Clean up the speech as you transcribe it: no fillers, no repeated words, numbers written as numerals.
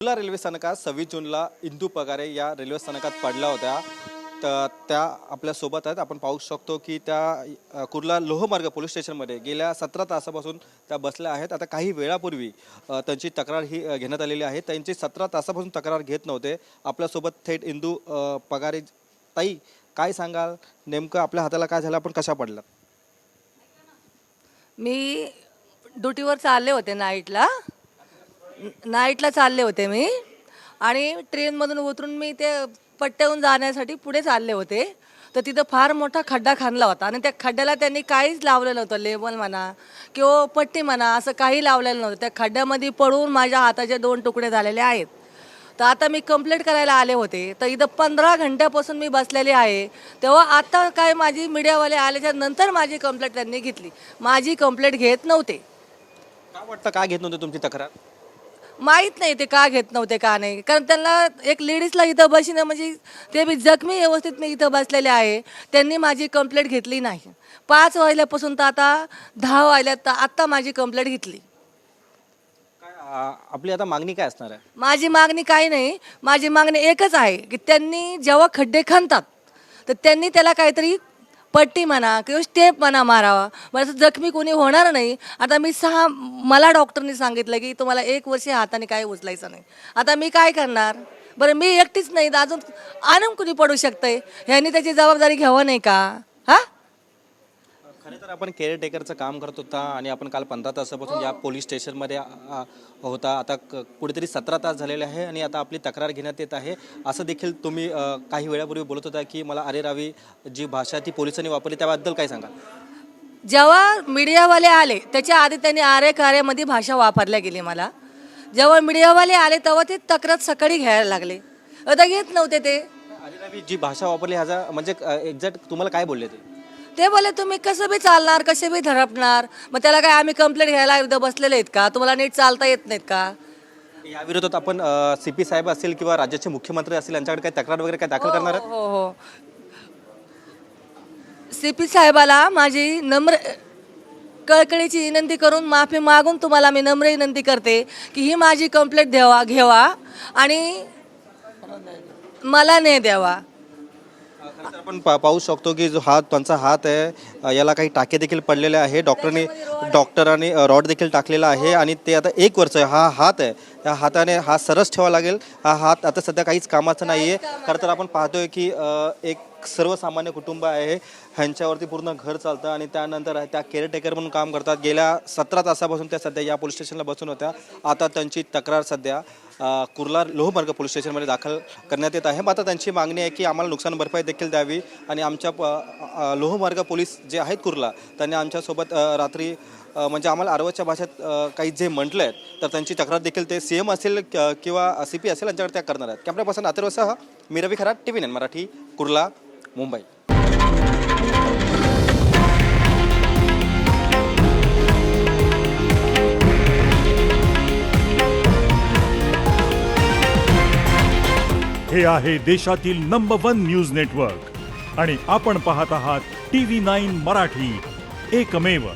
Kurla railway स्थानकात 26 जूनला इंदू पगारे या रेल्वे स्थानकात पडल्या होत्या. तर त्या आपल्यासोबत आहेत. आपण पाहू शकतो की त्या कुर्ला लोहमार्ग पोलीस स्टेशनमध्ये गेल्या 17 तासापासून त्या बसल्या आहेत. आता काही वेळापूर्वी त्यांची तक्रार ही घेण्यात आलेली आहे. त्यांची 17 तासापासून तक्रार घेत नव्हते. आपल्यासोबत थेट इंदू पगारे. ताई, काय सांगाल, नेमकं आपल्या हाताला काय झालं, आपण कशा पडलात? मी ड्युटीवर चालले होते नाईटला चालले होते मी आणि ट्रेनमधून उतरून मी ते पट्ट्याहून जाण्यासाठी पुढे चालले होते. तर तिथं फार मोठा खड्डा खणला होता आणि त्या खड्ड्याला त्यांनी काहीच लावलेलं नव्हतं, लेबल म्हणा किंवा पट्टी म्हणा, असं काही लावलेलं नव्हतं. त्या खड्ड्यामध्ये पडून माझ्या हाताचे 2 तुकडे झालेले आहेत. तर आता मी कंप्लेंट करायला आले होते. तर इथं 15 घंट्यापासून मी बसलेली आहे. तेव्हा आता काय माझी मीडियावाले आल्याच्या नंतर माझी कंप्लेंट त्यांनी घेतली. माझी कंप्लेंट घेत नव्हते. काय वाटतं, का घेत नव्हते तुमची तक्रार? माहीत नाही ते का घेत नव्हते का नाही, कारण त्यांना एक लेडीजला इथं बसणं म्हणजे ते बी जखमी व्यवस्थित मी इथं बसलेले आहे. त्यांनी माझी कंप्लेंट घेतली नाही. 5 वाजल्यापासून तर आता 10 वाजल्यात, तर आत्ता माझी कंप्लेंट घेतली. काय आपली आता मागणी काय असणार आहे? माझी मागणी काही नाही. माझी मागणी एकच आहे की त्यांनी जेव्हा खड्डे खणतात तर त्यांनी त्याला काहीतरी पट्टी म्हणा किंवा स्टेप म्हणा मारावा. मला जखमी कोणी होणार नाही. आता मला डॉक्टरनी सांगितलं की तुम्हाला 1 वर्ष हाताने काही उचलायचं नाही. आता मी काय करणार बरं? मी एकटीच नाही, अजून आणून कुणी पडू शकतंय. ह्यांनी त्याची जबाबदारी घ्यावं नाही का? हां, खरं तर आपण केअरटेकरचं काम करत होता आणि आपण काल 15 तासापासून या पोलीस स्टेशनमध्ये होता. आता कुठेतरी 17 तास झालेले आहे आणि आता आपली तक्रार घेण्यात येत आहे. असं देखील तुम्ही काही वेळापूर्वी बोलत होता की मला अरेरावी जी भाषा ती पोलिसांनी वापरली, त्याबद्दल काय सांगाल? जेव्हा मीडियावाले आले त्याच्या आधी त्यांनी कार्यामध्ये भाषा वापरल्या गेली. मला जेव्हा मीडियावाले आले तेव्हा ते तक्रार सकाळी घ्यायला लागले. आता घेत नव्हते ते. अरेरावी जी भाषा वापरली ह्याचा म्हणजे एक्झॅक्ट तुम्हाला काय बोलले ते बोले तुम्ही कसं बी चालणार, कसे बी धडपणार. मग त्याला काय आम्ही कंप्लेंट घ्यायला इथं बसलेले आहेत का? तुम्हाला नीट चालता येत नाहीत का? या विरोधात आपण CP साहेब असतील किंवा राज्याचे मुख्यमंत्री असतील यांच्याकडे काही तक्रार वगैरे काय दाखल करणार आहेत? हो. CP साहेबाला माझी नम्र कळकळीची विनंती करून माफी मागून तुम्हाला मी नम्र विनंती करते की ही माझी कंप्लेंट घ्यावा आणि मला न्याय द्यावा. खरं तर आपण पाहू शकतो की जो त्यांचा हात आहे याला काही टाके देखील पडलेले आहे. डॉक्टरांनी रॉड देखील टाकलेला आहे आणि ते आता 1 वर्ष हा हात आहे, या हाताने हा सरस ठेवावा लागेल. हा हात आता सध्या काहीच कामाचा नाही आहे. खरं तर आपण पाहतोय की एक सर्वसामान्य कुटुंब आहे, ह्यांच्यावरती पूर्ण घर चालतं आणि त्यानंतर त्या केअरटेकर म्हणून काम करतात. गेल्या 17 तासापासून त्या सध्या या पोलीस स्टेशनला बसून होत्या. आता त्यांची तक्रार सध्या कुर्ला लोहमार्ग पोलीस स्टेशनमध्ये दाखल करण्यात येत आहे. आता त्यांची मागणी आहे की आम्हाला नुकसान भरपाई देखील द्यावी आणि आमच्या लोहमार्ग पोलीस जे आहेत कुर्ला, त्यांनी आमच्यासोबत रात्री म्हणजे आम्हाला आरवच्या भाषेत काही जे म्हटलं आहे तर त्यांची तक्रार देखील ते CM असेल किंवा CP असेल यांच्याकडे त्या करणार आहेत. कॅमेरापर्सन अथर्वसह मी रवी खरात, TV9 मराठी, कुर्ला, मुंबई. हे आहे देशातील नंबर 1 न्यूज नेटवर्क आणि आपण पाहत आहात TV9 मराठी, एकमेव.